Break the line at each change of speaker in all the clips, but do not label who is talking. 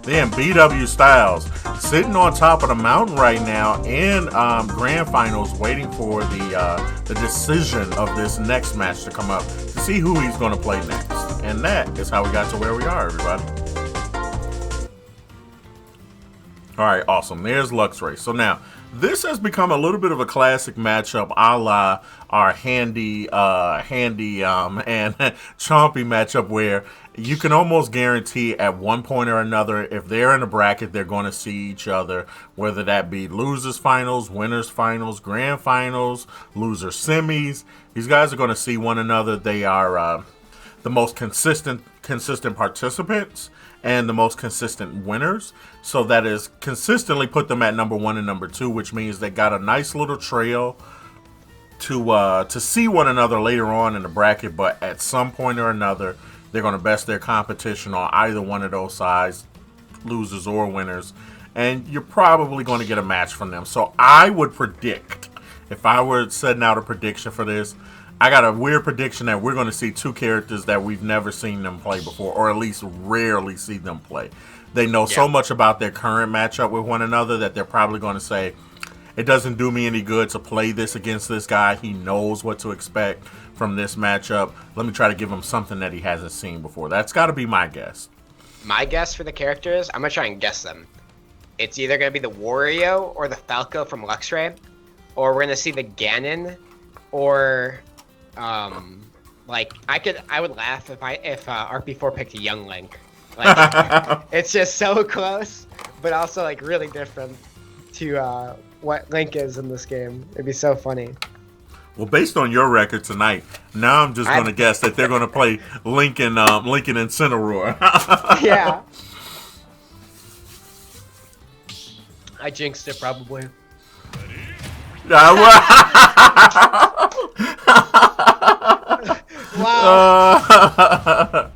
Then BW Styles sitting on top of the mountain right now in grand finals, waiting for the decision of this next match to come up to see who he's going to play next. And that is how we got to where we are, everybody. All right, awesome. There's Luxray. So now, this has become a little bit of a classic matchup, a la our handy and chompy matchup, where you can almost guarantee at one point or another, if they're in a bracket, they're going to see each other, whether that be losers finals, winners finals, grand finals, loser semis. These guys are going to see one another. They are the most consistent participants and the most consistent winners. So that is consistently put them at number 1 and number 2, which means they got a nice little trail to see one another later on in the bracket. But at some point or another, they're going to best their competition on either one of those sides, losers or winners. And you're probably going to get a match from them. So I would predict, if I were setting out a prediction for this, I got a weird prediction that we're going to see two characters that we've never seen them play before, or at least rarely see them play. They know so much about their current matchup with one another that they're probably going to say, it doesn't do me any good to play this against this guy. He knows what to expect from this matchup. Let me try to give him something that he hasn't seen before. That's got to be my guess.
My guess for the characters, I'm going to try and guess them. It's either going to be the Wario or the Falco from Luxray, or we're going to see the Ganon, or... like I would laugh if RP4 picked a young Link. Like it's just so close, but also like really different to what Link is in this game. It'd be so funny.
Well, based on your record tonight, now I'm just going to guess that they're going to play Link and Incineroar.
Yeah. I jinxed it probably.
Wow.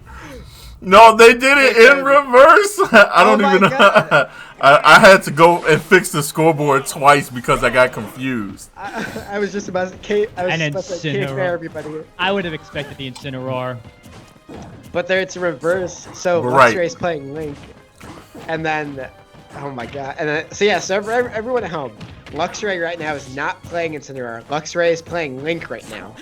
No, they did it in reverse. I don't even know. I had to go and fix the scoreboard twice because I got confused.
I was just about to say Kfair, everybody.
I would have expected the Incineroar.
But there it's reverse. So Luxray's playing Link. And then, oh my god. And then, so everyone at home. Luxray right now is not playing Incineroar. Luxray is playing Link right now.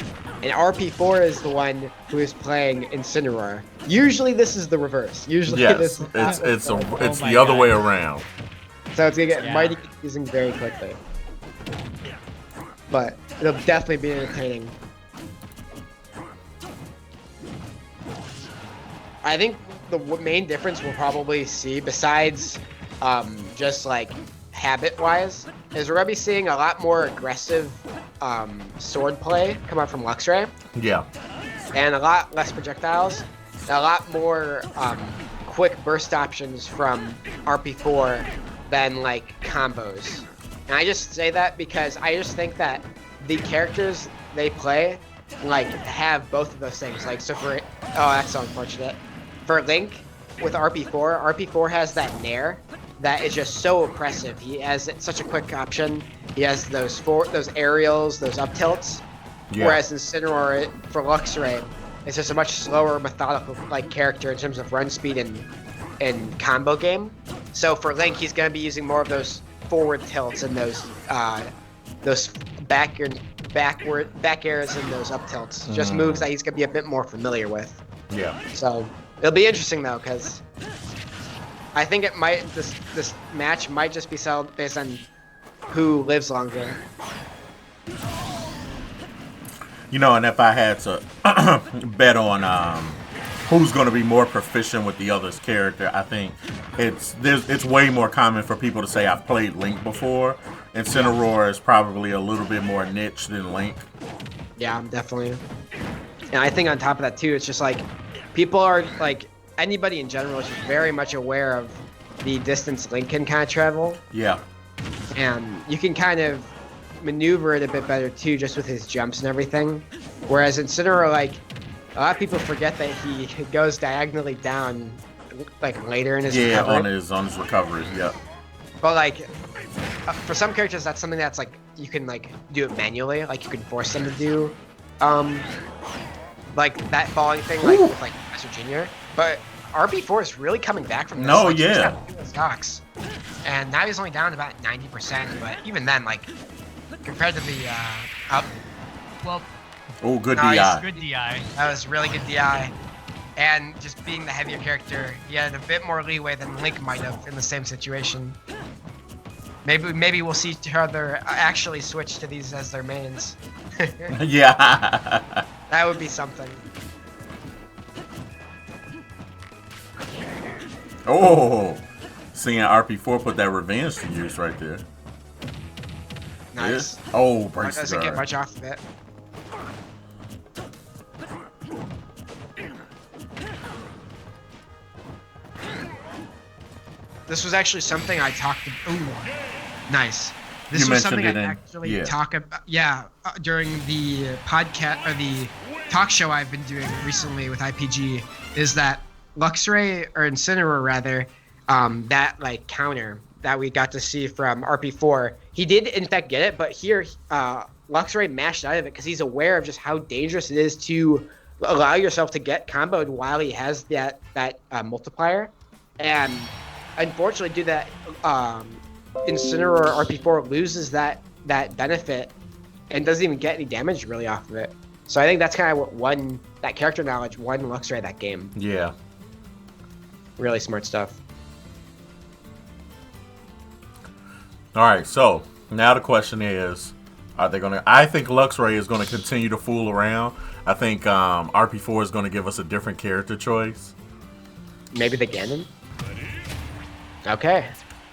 And RP4 is the one who is playing Incineroar. Usually this is the reverse. Usually
it's the other way around.
So it's going to get mighty confusing very quickly. But it'll definitely be entertaining. I think the main difference we'll probably see, besides just like habit-wise, is we're going to be seeing a lot more aggressive sword play come out from Luxray.
Yeah.
And a lot less projectiles. A lot more quick burst options from RP4 than like combos. And I just say that because I just think that the characters they play like have both of those things. Like so for that's so unfortunate. For Link with RP4 has that nair that is just so oppressive. He has such a quick option. He has those aerials, those up tilts. Yeah. Whereas Incineroar for Luxray, it's just a much slower, methodical like character in terms of run speed and combo game. So for Link, he's gonna be using more of those forward tilts and those back airs and those up tilts. Just moves that he's gonna be a bit more familiar with.
Yeah.
So it'll be interesting though, because I think it might this match might just be settled based on who lives longer.
You know, and if I had to bet on who's going to be more proficient with the other's character, I think it's way more common for people to say I've played Link before. Incineroar is probably a little bit more niche than Link.
Yeah, definitely. And I think on top of that too, it's just like people are like anybody in general is just very much aware of the distance Link can kind of travel.
Yeah.
And you can kind of maneuver it a bit better too, just with his jumps and everything. Whereas Incineroar, like a lot of people forget that he goes diagonally down, like later in his recovery.
on his recovery. Yeah.
But like for some characters, that's something that's like you can like do it manually, like you can force them to do, like that falling thing, like with like Professor Junior. But RP4 is really coming back from this.
No,
like,
yeah.
stocks. And now he's only down about 90%, but even then, like, compared to the,
Well,
Oh, good
Nice.
DI.
good DI.
that was really good DI. And just being the heavier character, he had a bit more leeway than Link might have in the same situation. Maybe we'll see each other actually switch to these as their mains.
Yeah.
That would be something.
Oh, seeing RP4 put that revenge to use right there.
Nice.
Yes. Oh, brace
Doesn't get
guard.
much off of it. This was actually something I talked about. Ooh, nice. This
You
was
mentioned
something
it
I
in-
actually
yeah.
talk about. Yeah, during the podcast or the talk show I've been doing recently with IPG, is that Luxray or Incineroar rather, that like counter that we got to see from RP4. He did in fact get it, but here Luxray mashed out of it because he's aware of just how dangerous it is to allow yourself to get comboed while he has that multiplier, and unfortunately, due to that Incineroar RP4 loses that benefit and doesn't even get any damage really off of it. So I think that's kind of what won that character knowledge won Luxray that game.
Yeah.
Really smart stuff.
All right. So now the question is, are they gonna? I think Luxray is gonna continue to fool around. I think RP4 is gonna give us a different character choice.
Maybe the Ganon? Okay.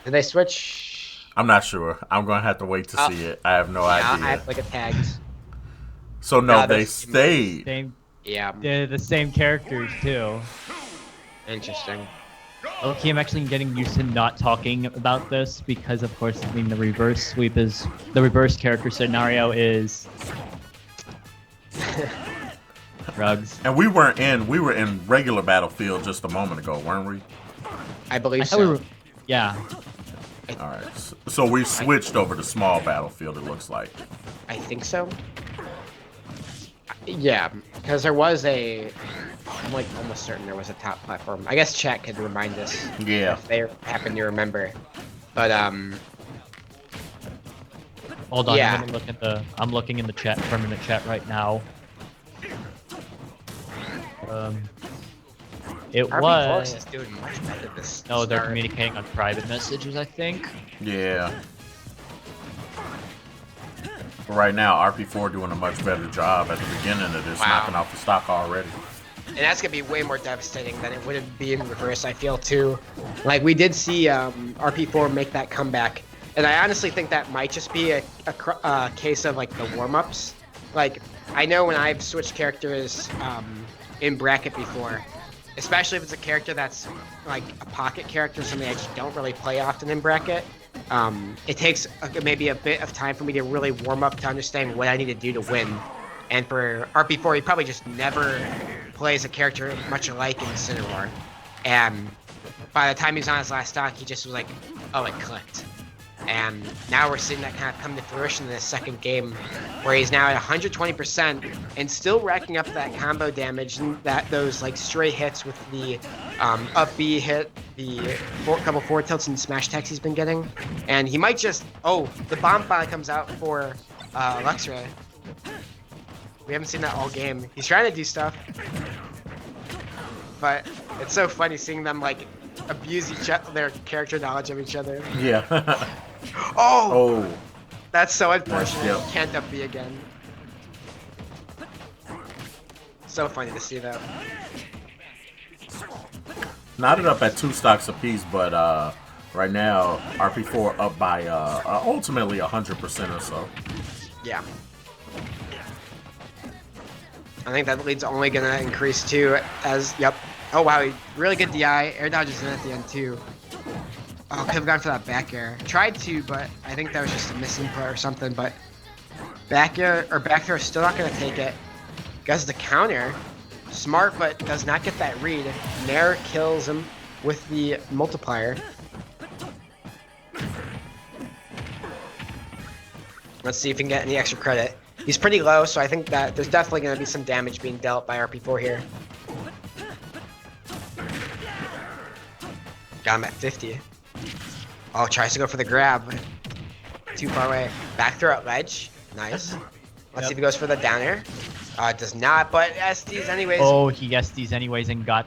Did they switch?
I'm not sure. I'm gonna have to wait to see it. I have no
Yeah,
idea.
I have to look at tags.
So no,
Yeah,
they
there's-
stayed.
Same,
Yeah,
they're the same characters too.
interesting.
Okay, I'm actually getting used to not talking about this because, of course, I mean the reverse sweep is the reverse character scenario is drugs.
And we were in regular Battlefield just a moment ago, weren't we?
I believe
I thought
so.
we were, yeah.
All right. So we switched over to small Battlefield. It looks like.
I think so. Yeah, because there was I'm like almost certain there was a top platform. I guess chat could remind us
Yeah.
if they happen to remember. But
Hold on,
Yeah.
I'm gonna look at I'm looking in the chat permanent chat right now. It
RP4
was
is doing much better this.
no, they're
start.
communicating on private messages, I think.
Yeah. But right now, RP4 doing a much better job at the beginning of this,
Wow.
knocking off the stock already.
And that's gonna be way more devastating than it would be in reverse. I feel too. Like we did see RP4 make that comeback, and I honestly think that might just be a case of like the warm-ups. Like I know when I've switched characters in bracket before, especially if it's a character that's like a pocket character, something I just don't really play often in bracket. It takes maybe a bit of time for me to really warm up to understand what I need to do to win. And for RP4, he probably just never plays a character much alike Incineroar. And by the time he was on his last stock, he just was like, oh, it clicked. And now we're seeing that kind of come to fruition in this second game, where he's now at 120% and still racking up that combo damage and those like stray hits with the up B hit, the couple forward tilts and smash attacks he's been getting. And he might just, the bomb finally comes out for Luxray. We haven't seen that all game. He's trying to do stuff, but it's so funny seeing them like abuse their character knowledge of each other.
Yeah.
Oh,
Oh.
that's so unfortunate.
Yep.
Can't up B again. So funny to see that.
Knotted up at 2 stocks apiece, but right now RP4 up by ultimately 100% or so.
Yeah. I think that lead's only gonna increase too as, yep. Oh wow, really good DI. Air dodge is in at the end too. Oh, could have gone for that back air. Tried to, but I think that was just a misinput or something, but back air, or back throw, still not gonna take it. Does the counter. Smart, but does not get that read. Nair kills him with the multiplier. Let's see if we can get any extra credit. He's pretty low, so I think that there's definitely going to be some damage being dealt by RP4 here. Got him at 50. Oh, tries to go for the grab. Too far away. Back throw at ledge. Nice. Let's see if he goes for the down air. It does not, but SDs anyways.
Oh, he SDs anyways and got...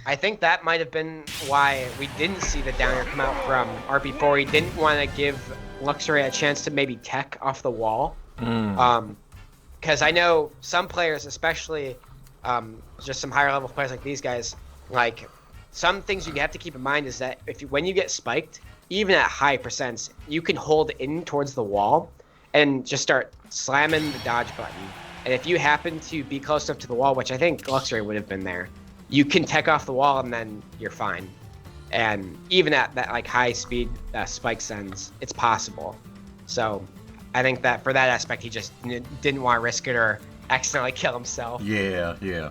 I think that might have been why we didn't see the down air come out from RP4. He didn't want to give Luxray a chance to maybe tech off the wall. Because I know some players, especially just some higher level players like these guys, like some things you have to keep in mind is that when you get spiked, even at high percents, you can hold in towards the wall and just start slamming the dodge button. And if you happen to be close enough to the wall, which I think Luxray would have been there, you can tech off the wall and then you're fine. And even at that like high speed spike sends, it's possible. So I think that for that aspect, he just didn't want to risk it or accidentally kill himself.
Yeah.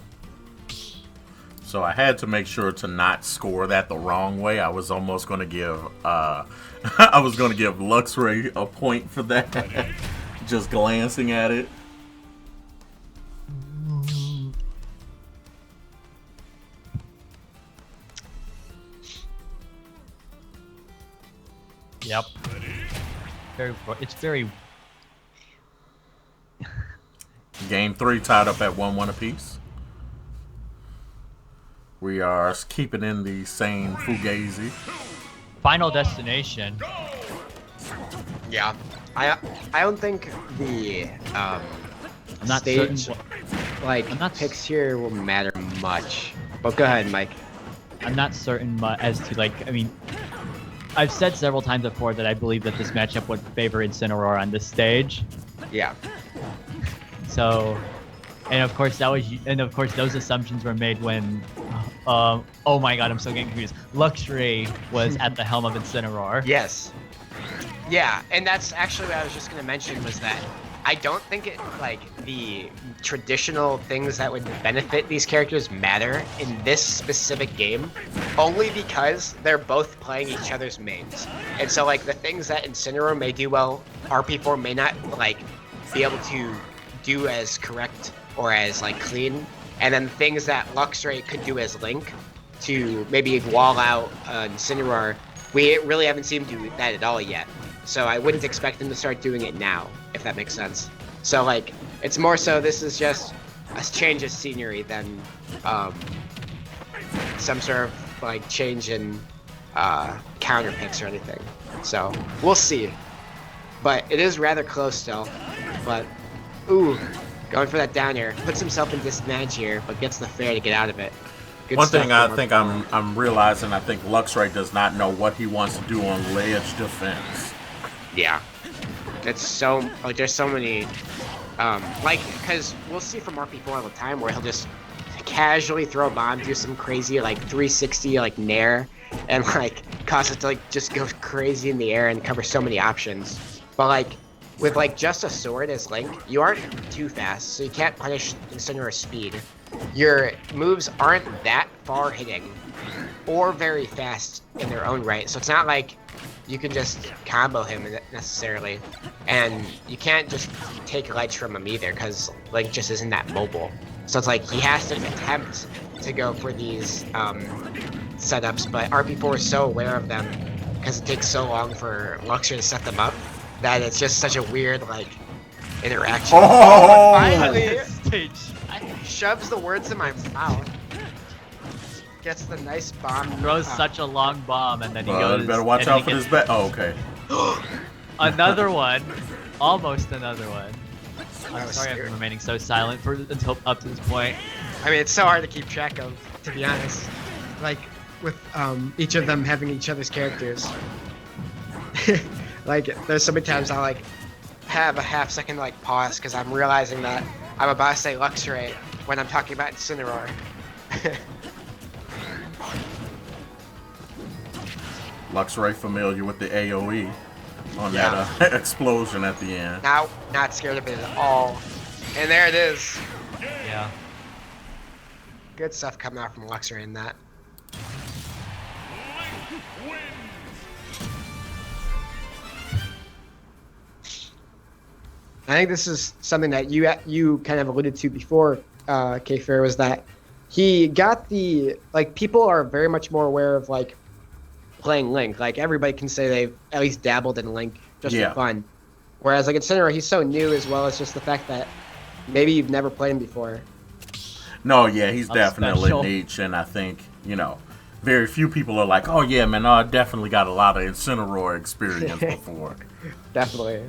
So I had to make sure to not score that the wrong way. I was almost going to give Luxray a point for that. Just glancing at it.
Yep. It's very...
Game 3 tied up at 1-1 apiece. We are keeping in the same Fugazi.
Final destination.
Yeah. I don't think the
I'm not
stage
certain.
picks here will matter much. But go ahead, Mike.
I'm not certain as to like. I mean, I've said several times before that I believe that this matchup would favor Incineroar on this stage.
Yeah.
So, and of course those assumptions were made when, oh my god, I'm so getting confused. Luxray was at the helm of Incineroar.
Yes. Yeah, and that's actually what I was just gonna mention was that I don't think the traditional things that would benefit these characters matter in this specific game, only because they're both playing each other's mains. And so like the things that Incineroar may do well, RP4 may not be able to do as correct or as clean, and then things that Luxray could do as Link to maybe wall out Incineroar, we really haven't seen him do that at all yet. So I wouldn't expect him to start doing it now, if that makes sense. So it's more so this is just a change of scenery than some sort of change in counter picks or anything. So we'll see. But it is rather close still. But ooh, going for that down air, puts himself in disadvantage here, but gets the fair to get out of it. Good
One
stuff
thing I
from
think I'm realizing, I think Luxray does not know what he wants to do on ledge defense.
Yeah, it's so there's so many because we'll see from RP4 all the time where he'll just casually throw a bomb, do some crazy 360 nair, and cause it to just go crazy in the air and cover so many options. But with just a sword as Link, you aren't too fast, so you can't punish Incineroar's speed. Your moves aren't that far hitting or very fast in their own right, so it's not like you can just combo him necessarily, and you can't just take ledge from him either because Link just isn't that mobile. So it's he has to attempt to go for these setups, but RP4 is so aware of them because it takes so long for Luxray to set them up that it's just such a weird interaction.
Oh!
Finally
Stage.
shoves the words in my mouth. Gets the nice bomb.
Throws such a long bomb and then he
You
goes.
better watch
and
out
he
for
gets
this bet. Oh, okay.
Another one. Almost another one. I'm
was
sorry I've
scared.
been remaining so silent until up to this point.
I mean, it's so hard to keep track of, to be honest. With each of them having each other's characters. There's so many times I'll have a half second to pause because I'm realizing that I'm about to say Luxray when I'm talking about Incineroar.
Luxray familiar with the AoE on
Yeah.
that explosion at the end.
Now, not scared of it at all. And there it is.
Yeah.
Good stuff coming out from Luxray in that. I think this is something that you kind of alluded to before, Kfair, was that he got the people are very much more aware of playing Link. Like everybody can say they've at least dabbled in Link just
Yeah.
for fun. Whereas like Incineroar, he's so new, as well as just the fact that maybe you've never played him before.
No, yeah, he's
I'm
definitely
special.
niche, and I think, very few people are like, oh yeah, man, I definitely got a lot of Incineroar experience before.
Definitely.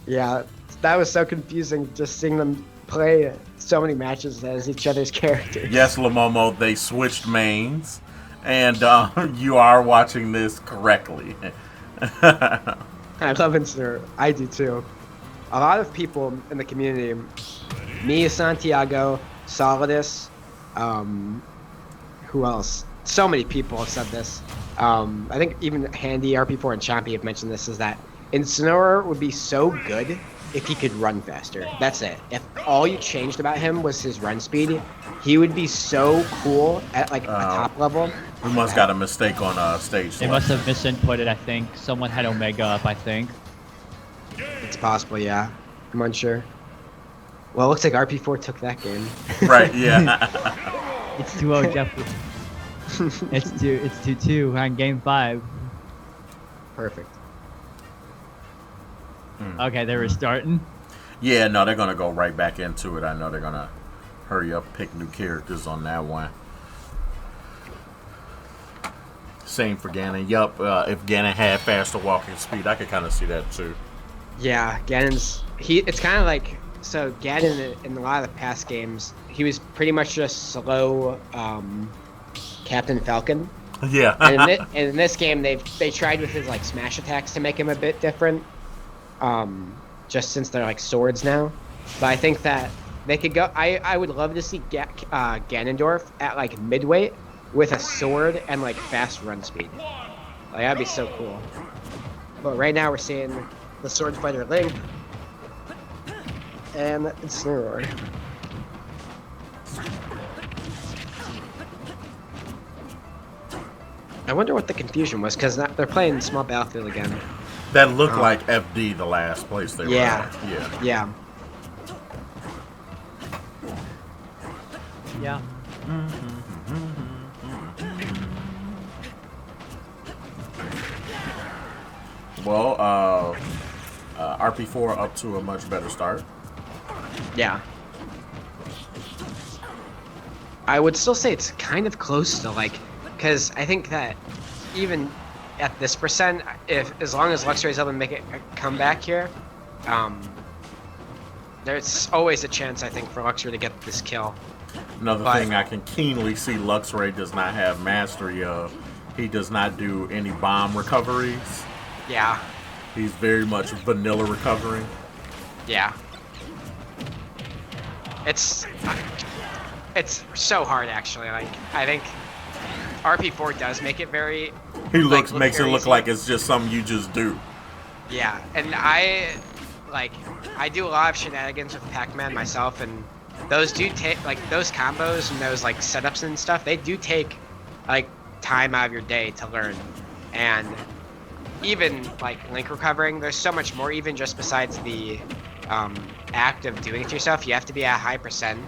Yeah, that was so confusing just seeing them play so many matches as each other's characters.
Yes, Lamomo, they switched mains, and you are watching this correctly.
I love Incineroar. I do too. A lot of people in the community, me, Santiago, Solidus, who else? So many people have said this. I think even Handy, RP4, and Chompy have mentioned this, is that Incineroar would be so good if he could run faster. That's it. If all you changed about him was his run speed, he would be so cool at like a top level.
We must got a mistake on stage.
They must have misinputted, I think. Someone had Omega up, I think.
It's possible, yeah. I'm unsure. Well, it looks like RP4 took that game.
Right, yeah.
It's 2-0 Jeffrey. It's 2-2 on game 5.
Perfect.
Okay, they're restarting.
Yeah, no, they're going to go right back into it. I know they're going to hurry up, pick new characters on that one. Same for Ganon. Yup, if Ganon had faster walking speed, I could kind of see that too.
Yeah, Ganon's... It's kind of like... So, Ganon, in a lot of the past games, he was pretty much just slow Captain Falcon.
Yeah.
And in this game, they tried with his like smash attacks to make him a bit different. Just since they're like swords now. But I think that they could go... I would love to see Ganondorf at like midweight with a sword and like fast run speed. Like that'd be so cool. But right now we're seeing the sword fighter Link and Incineroar. I wonder what the confusion was, because they're playing small battlefield again.
That looked like FD, the last place they were
Yeah.
at. Yeah.
Yeah.
Yeah.
Well, RP4 up to a much better start.
Yeah. I would still say it's kind of close to like, because I think that even at this percent, as long as Luxray is able to make a comeback here, there's always a chance, I think, for Luxray to get this kill.
Another thing I can keenly see Luxray does not have mastery of. He does not do any bomb recoveries.
Yeah.
He's very much vanilla recovering.
Yeah. It's so hard, actually. Like, I think RP4 does make it very...
Makes it look
easy.
like it's just something you just do.
Yeah, and I do a lot of shenanigans with Pac-Man myself, and those do take, like, those combos and those, like, setups and stuff, they do take, like, time out of your day to learn. And even, like, Link recovering, there's so much more, even just besides the act of doing it to yourself. You have to be at a high percent.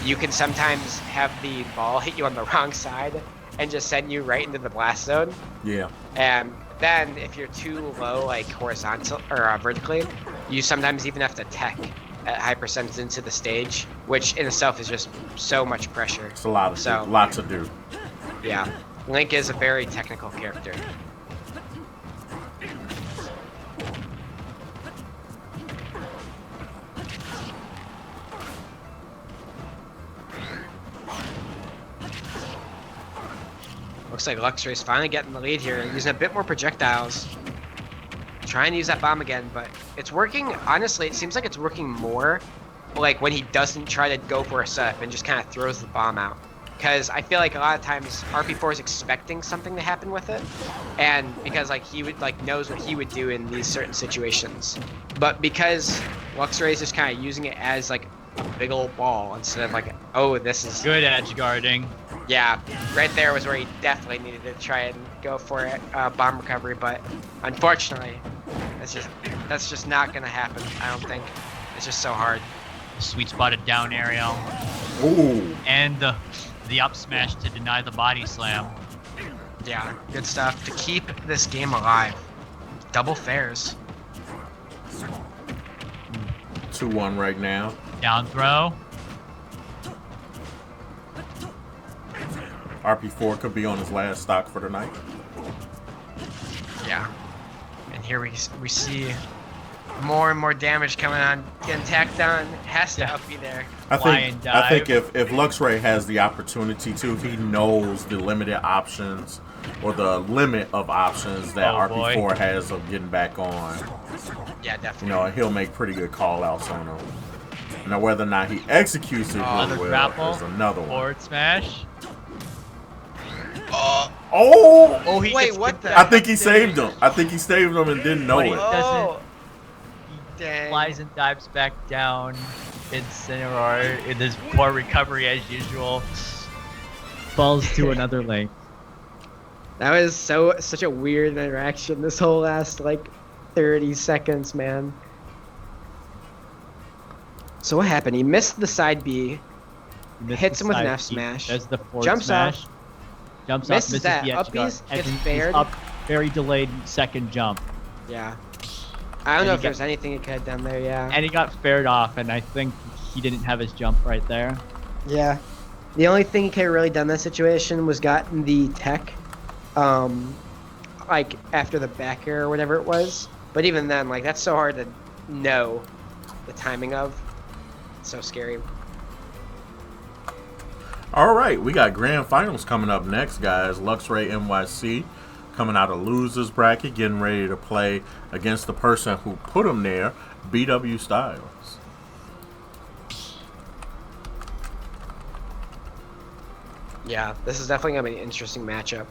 You can sometimes have the ball hit you on the wrong side and just send you right into the blast zone.
Yeah.
And then if you're too low, like horizontal or vertically, you sometimes even have to tech at high percents into the stage, which in itself is just so much pressure.
It's a lot to do.
Yeah, Link is a very technical character. Looks like Luxray's finally getting the lead here, using a bit more projectiles. Trying to use that bomb again, but it's working. Honestly, it seems like it's working more like when he doesn't try to go for a setup and just kind of throws the bomb out. Because I feel like a lot of times RP4 is expecting something to happen with it, and because like he would knows what he would do in these certain situations. But because Luxray is just kind of using it as like a big old ball instead of like, oh, this is
Good edge guarding.
Yeah, right there was where he definitely needed to try and go for it, bomb recovery, but unfortunately, that's just not gonna happen. I don't think. It's just so hard.
Sweet spotted down aerial.
Ooh.
And the up smash to deny the body slam.
Yeah, good stuff. To keep this game alive. Double fairs.
2-1 right now.
Down throw.
RP4 could be on his last stock for the night.
Yeah. And here we see more and more damage coming on, getting tacked on. Has to up be there.
I
Lion
think
dive.
if Luxray has the opportunity to, he knows the limited options or the limit of options that RP4 has of getting back on.
Yeah, definitely.
You know, he'll make pretty good call outs on him. Now, whether or not he executes it
Another
real well
grapple.
is another one.
Forward smash.
Oh!
Oh, wait, what the?
I think he saved him. I think he saved him and didn't know
But he
it.
Oh.
He
Dang.
flies and dives back down. Incineroar in this poor recovery as usual. Falls to another lane.
That was such a weird interaction. This whole last like 30 seconds, man. So what happened? He missed the side B. Hits him with an F smash.
There's the forward
Jumps
smash.
off.
Jumps
Misses
off, misses
that
the edge
up
guard,
B's,
and
gets
he's
faired.
up, very delayed second jump.
Yeah. I don't
And
know
he
if there's anything he could have done there. Yeah.
And he got faired off, and I think he didn't have his jump right there.
Yeah. The only thing he could have really done in that situation was gotten the tech, like after the back air or whatever it was. But even then, like that's so hard to know the timing of. It's so scary.
All right, we got grand finals coming up next, guys. Luxray NYC coming out of losers bracket, getting ready to play against the person who put him there, BW Styles.
Yeah, this is definitely gonna be an interesting matchup.